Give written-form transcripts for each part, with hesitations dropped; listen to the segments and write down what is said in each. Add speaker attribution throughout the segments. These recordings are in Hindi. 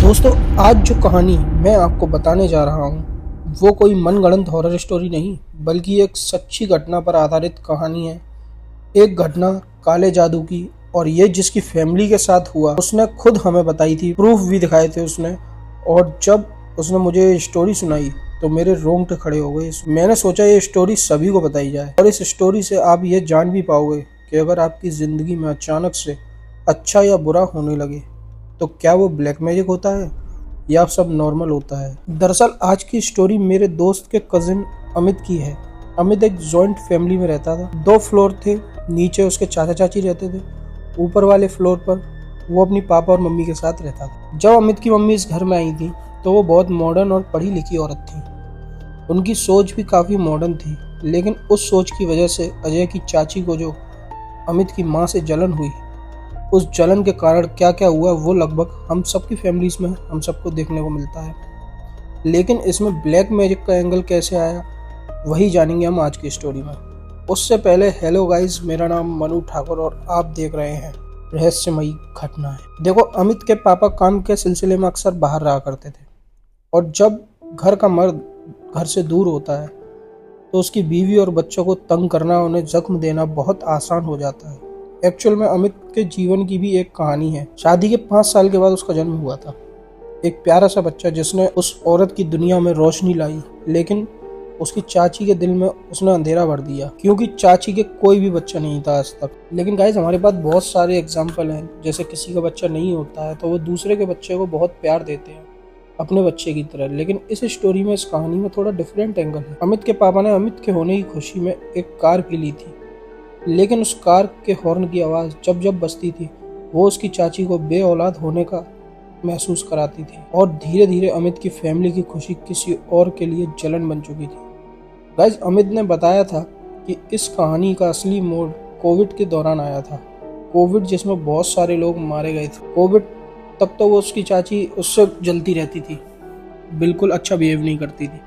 Speaker 1: दोस्तों, आज जो कहानी मैं आपको बताने जा रहा हूँ वो कोई मनगढ़ंत हॉरर स्टोरी नहीं बल्कि एक सच्ची घटना पर आधारित कहानी है। एक घटना काले जादू की, और ये जिसकी फैमिली के साथ हुआ उसने खुद हमें बताई थी, प्रूफ भी दिखाए थे उसने। और जब उसने मुझे ये स्टोरी सुनाई तो मेरे रोंगटे खड़े हो गए। मैंने सोचा ये स्टोरी सभी को बताई जाए, और इस स्टोरी से आप ये जान भी पाओगे कि अगर आपकी ज़िंदगी में अचानक से अच्छा या बुरा होने लगे तो क्या वो ब्लैक मैजिक होता है या सब नॉर्मल होता है। दरअसल आज की स्टोरी मेरे दोस्त के कजिन अमित की है। अमित एक जॉइंट फैमिली में रहता था। 2 फ्लोर थे, नीचे उसके चाचा चाची रहते थे, ऊपर वाले फ्लोर पर वो अपनी पापा और मम्मी के साथ रहता था। जब अमित की मम्मी इस घर में आई थी तो वो बहुत मॉडर्न और पढ़ी लिखी औरत थी। उनकी सोच भी काफ़ी मॉडर्न थी, लेकिन उस सोच की वजह से अजय की चाची को जो अमित की माँ से जलन हुई, उस जलन के कारण क्या क्या हुआ वो लगभग हम सबकी फैमिलीज में हम सबको देखने को मिलता है। लेकिन इसमें ब्लैक मैजिक का एंगल कैसे आया वही जानेंगे हम आज की स्टोरी में। उससे पहले हेलो गाइस, मेरा नाम मनु ठाकुर और आप देख रहे हैं रहस्यमयी घटनाएं। देखो, अमित के पापा काम के सिलसिले में अक्सर बाहर रहा करते थे, और जब घर का मर्द घर से दूर होता है तो उसकी बीवी और बच्चों को तंग करना, उन्हें जख्म देना बहुत आसान हो जाता है। एक्चुअल में अमित के जीवन की भी एक कहानी है। शादी के 5 साल के बाद उसका जन्म हुआ था, एक प्यारा सा बच्चा जिसने उस औरत की दुनिया में रोशनी लाई। लेकिन उसकी चाची के दिल में उसने अंधेरा भर दिया, क्योंकि चाची के कोई भी बच्चा नहीं था आज तक। लेकिन गाइस, हमारे पास बहुत सारे एग्जाम्पल हैं, जैसे किसी का बच्चा नहीं होता है तो वो दूसरे के बच्चे को बहुत प्यार देते हैं अपने बच्चे की तरह। लेकिन इस स्टोरी में, इस कहानी में थोड़ा डिफरेंट एंगल है। अमित के पापा ने अमित के होने की खुशी में एक कार भी ली थी, लेकिन उस कार के हॉर्न की आवाज़ जब जब बजती थी वो उसकी चाची को बे औलाद होने का महसूस कराती थी। और धीरे धीरे अमित की फैमिली की खुशी किसी और के लिए जलन बन चुकी थी। गाइस, अमित ने बताया था कि इस कहानी का असली मोड़ कोविड के दौरान आया था। कोविड जिसमें बहुत सारे लोग मारे गए थे। कोविड तक तो वो उसकी चाची उससे जलती रहती थी, बिल्कुल अच्छा बिहेव नहीं करती थी।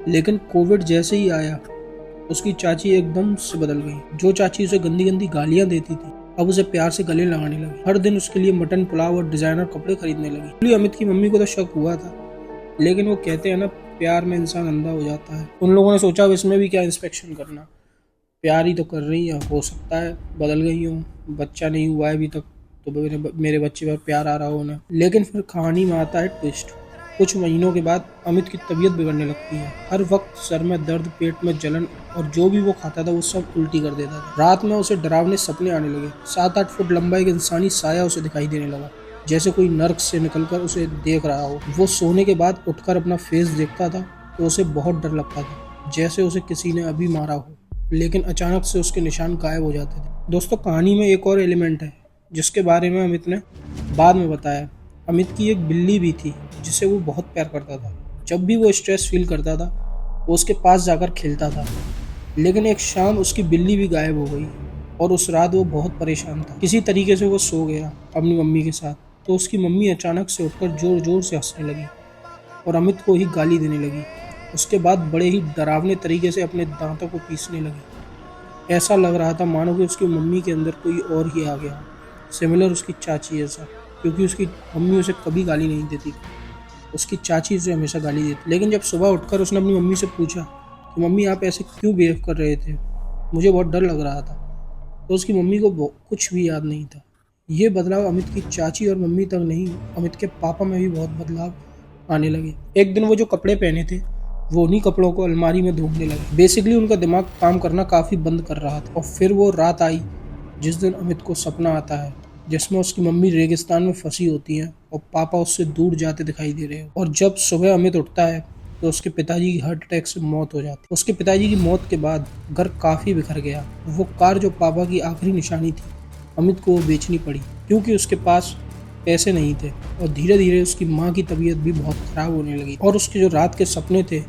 Speaker 1: लेकिन कोविड जैसे ही आया उसकी चाची एकदम से बदल गई। जो चाची उसे गंदी गंदी गालियां देती थी अब उसे प्यार से गले लगाने लगी। हर दिन उसके लिए मटन पुलाव और डिजाइनर कपड़े खरीदने लगी। अमित की मम्मी को तो शक हुआ था, लेकिन वो कहते हैं ना, प्यार में इंसान अंधा हो जाता है। उन लोगों ने सोचा अब इसमें भी क्या इंस्पेक्शन करना, प्यार ही तो कर रही है, हो सकता है बदल गई हो, बच्चा नहीं हुआ है अभी तक तो मेरे बच्चे पर प्यार आ रहा हो उन्हें। लेकिन फिर कहानी में आता है ट्विस्ट। कुछ महीनों के बाद अमित की तबीयत बिगड़ने लगती है। हर वक्त सर में दर्द, पेट में जलन, और जो भी वो खाता था वो सब उल्टी कर देता था। रात में उसे डरावने सपने आने लगे। 7-8 फुट लंबा एक इंसानी साया उसे दिखाई देने लगा, जैसे कोई नर्क से निकलकर उसे देख रहा हो। वो सोने के बाद उठकर अपना फेस देखता था तो उसे बहुत डर लगता था, जैसे उसे किसी ने अभी मारा हो। लेकिन अचानक से उसके निशान गायब हो जाते थे। दोस्तों, कहानी में एक और एलिमेंट है जिसके बारे में अमित ने बाद में बताया। अमित की एक बिल्ली भी थी जिसे वो बहुत प्यार करता था। जब भी वो स्ट्रेस फील करता था वो उसके पास जाकर खेलता था। लेकिन एक शाम उसकी बिल्ली भी गायब हो गई, और उस रात वो बहुत परेशान था। किसी तरीके से वो सो गया अपनी मम्मी के साथ, तो उसकी मम्मी अचानक से उठकर जोर जोर से हंसने लगी और अमित को ही गाली देने लगी। उसके बाद बड़े ही डरावने तरीके से अपने दांतों को पीसने लगी। ऐसा लग रहा था मानो कि उसकी मम्मी के अंदर कोई और ही आ गया, सिमिलर उसकी चाची जैसा, क्योंकि उसकी मम्मी उसे कभी गाली नहीं देती थी, उसकी चाची उसे हमेशा गाली देती। लेकिन जब सुबह उठकर उसने अपनी मम्मी से पूछा कि मम्मी आप ऐसे क्यों बिहेव कर रहे थे, मुझे बहुत डर लग रहा था, तो उसकी मम्मी को कुछ भी याद नहीं था। ये बदलाव अमित की चाची और मम्मी तक नहीं, अमित के पापा में भी बहुत बदलाव आने लगे। एक दिन वो जो कपड़े पहने थे वो उन्हीं कपड़ों को अलमारी में ढूंढने लगे। बेसिकली उनका दिमाग काम करना काफ़ी बंद कर रहा था। और फिर वो रात आई जिस दिन अमित को सपना आता है जिसमें उसकी मम्मी रेगिस्तान में फंसी होती है और पापा उससे दूर जाते दिखाई दे रहे हो। और जब सुबह अमित उठता है तो उसके पिताजी की हार्ट अटैक से मौत हो जाती है। उसके पिताजी की मौत के बाद घर काफ़ी बिखर गया। वो कार जो पापा की आखिरी निशानी थी, अमित को वो बेचनी पड़ी क्योंकि उसके पास पैसे नहीं थे। और धीरे धीरे उसकी माँ की तबीयत भी बहुत ख़राब होने लगी, और उसके जो रात के सपने थे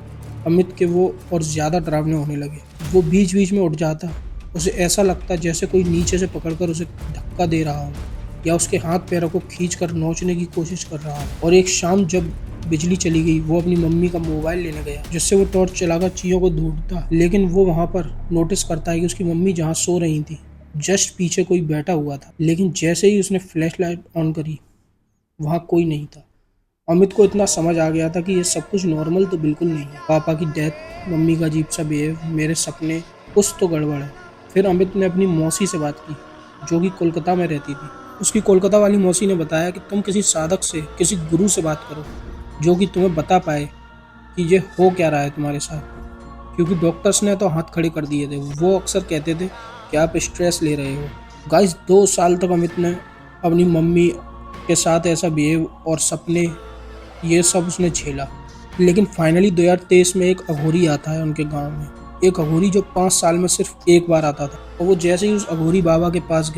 Speaker 1: अमित के, वो और ज़्यादा डरावने होने लगे। वो बीच बीच में उठ जाता, उसे ऐसा लगता जैसे कोई नीचे से पकड़कर उसे धक्का दे रहा हो या उसके हाथ पैरों को खींचकर नोचने की कोशिश कर रहा हो। और एक शाम जब बिजली चली गई, वो अपनी मम्मी का मोबाइल लेने गया, जिससे वो टॉर्च चलाकर चीज़ों को ढूंढता। लेकिन वो वहाँ पर नोटिस करता है कि उसकी मम्मी जहाँ सो रही थी जस्ट पीछे कोई बैठा हुआ था। लेकिन जैसे ही उसने फ्लैश लाइट ऑन करी वहाँ कोई नहीं था। अमित को इतना समझ आ गया था कि ये सब कुछ नॉर्मल तो बिल्कुल नहीं है। पापा की डेथ, मम्मी का अजीब सा बिहेव, मेरे सपने, कुछ तो गड़बड़ है। फिर अमित ने अपनी मौसी से बात की, जो कि कोलकाता में रहती थी। उसकी कोलकाता वाली मौसी ने बताया कि तुम किसी साधक से, किसी गुरु से बात करो, जो कि तुम्हें बता पाए कि ये हो क्या रहा है तुम्हारे साथ। क्योंकि डॉक्टर्स ने तो हाथ खड़े कर दिए थे। वो अक्सर कहते थे कि आप स्ट्रेस ले रहे हो। गाइस, 2 साल तक अमित ने अपनी मम्मी के साथ ऐसा बिहेव और सपने, ये सब उसने झेला। लेकिन फाइनली 2023 में एक अघोरी आता है उनके गांव में। एक अघोरी जो 5 साल में सिर्फ एक बार आता था। और वो जैसे ही उस अघोरी बाबा के पास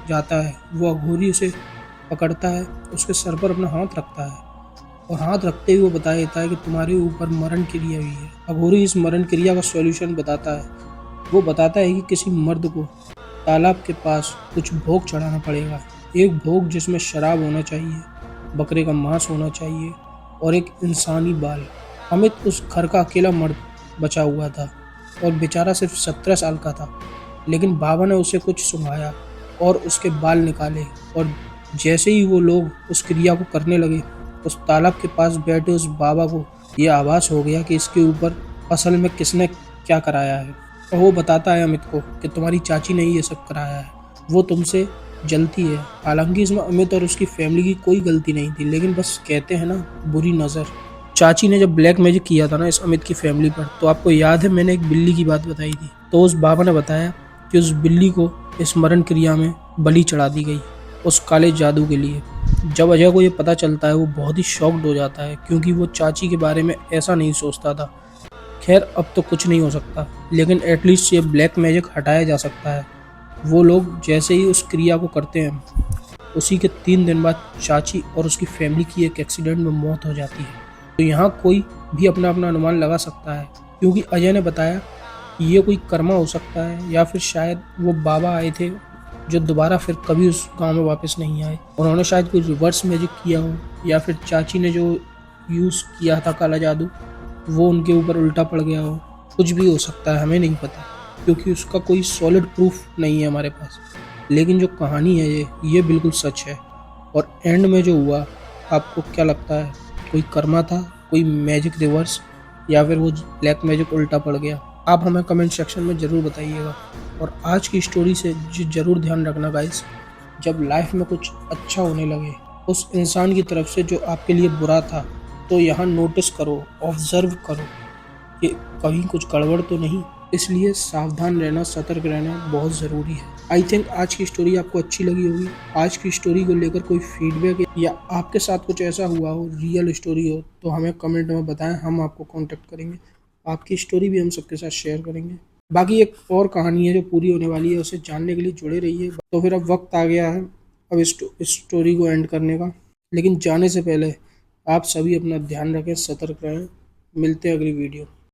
Speaker 1: जाता है, वो अघोरी उसे पकड़ता है, उसके सर पर अपना हाथ रखता है और हाथ रखते ही वो बता देता है कि तुम्हारे ऊपर मरण क्रिया हुई है। अघोरी इस मरण क्रिया का सॉल्यूशन बताता है। वो बताता है कि किसी मर्द को तालाब के पास कुछ भोग चढ़ाना पड़ेगा। एक भोग जिसमें शराब होना चाहिए, बकरे का मांस होना चाहिए और एक इंसानी बाल। अमित उस घर का अकेला मर्द बचा हुआ था और बेचारा सिर्फ 17 साल का था। लेकिन बाबा ने उसे कुछ सुंघाया और उसके बाल निकाले, और जैसे ही वो लोग उस क्रिया को करने लगे, उस तालाब के पास बैठे उस बाबा को ये आभास हो गया कि इसके ऊपर असल में किसने क्या कराया है। और वो बताता है अमित को कि तुम्हारी चाची ने ये सब कराया है, वो तुमसे जलती है। हालांकि इसमें अमित और उसकी फैमिली की कोई गलती नहीं थी, लेकिन बस कहते हैं ना, बुरी नज़र। चाची ने जब ब्लैक मैजिक किया था ना इस अमित की फैमिली पर, तो आपको याद है मैंने एक बिल्ली की बात बताई थी। तो उस बाबा ने बताया कि उस बिल्ली को इस मरण क्रिया में बलि चढ़ा दी गई, उस काले जादू के लिए। जब अजय को ये पता चलता है, वो बहुत ही शॉक्ड हो जाता है, क्योंकि वो चाची के बारे में ऐसा नहीं सोचता था। खैर, अब तो कुछ नहीं हो सकता, लेकिन एटलीस्ट ये ब्लैक मैजिक हटाया जा सकता है। वो लोग जैसे ही उस क्रिया को करते हैं, उसी के 3 दिन बाद चाची और उसकी फैमिली की एक एक्सीडेंट में मौत हो जाती है। तो यहाँ कोई भी अपना अपना अनुमान लगा सकता है, क्योंकि अजय ने बताया कि ये कोई कर्मा हो सकता है, या फिर शायद वो बाबा आए थे जो दोबारा फिर कभी उस गांव में वापस नहीं आए। उन्होंने शायद कोई रिवर्स मैजिक किया हो, या फिर चाची ने जो यूज़ किया था काला जादू, वो उनके ऊपर उल्टा पड़ गया हो। कुछ भी हो सकता है, हमें नहीं पता, क्योंकि उसका कोई सॉलिड प्रूफ नहीं है हमारे पास। लेकिन जो कहानी है ये बिल्कुल सच है। और एंड में जो हुआ, आपको क्या लगता है? कोई कर्मा था, कोई मैजिक रिवर्स, या फिर वो ब्लैक मैजिक उल्टा पड़ गया? आप हमें कमेंट सेक्शन में ज़रूर बताइएगा। और आज की स्टोरी से ज़रूर ध्यान रखना गाइस, जब लाइफ में कुछ अच्छा होने लगे उस इंसान की तरफ से जो आपके लिए बुरा था, तो यहाँ नोटिस करो, ऑब्जर्व करो कि कहीं कुछ गड़बड़ तो नहीं। इसलिए सावधान रहना, सतर्क रहना बहुत ज़रूरी है। आई थिंक आज की स्टोरी आपको अच्छी लगी होगी। आज की स्टोरी को लेकर कोई फीडबैक या आपके साथ कुछ ऐसा हुआ हो, रियल स्टोरी हो, तो हमें कमेंट में बताएं, हम आपको कांटेक्ट करेंगे। आपकी स्टोरी भी हम सबके साथ शेयर करेंगे। बाकी एक और कहानी है जो पूरी होने वाली है, उसे जानने के लिए जुड़े रहिए। तो फिर अब वक्त आ गया है अब इस स्टोरी को एंड करने का। लेकिन जाने से पहले आप सभी अपना ध्यान रखें, सतर्क रहें। मिलते हैं अगली वीडियो।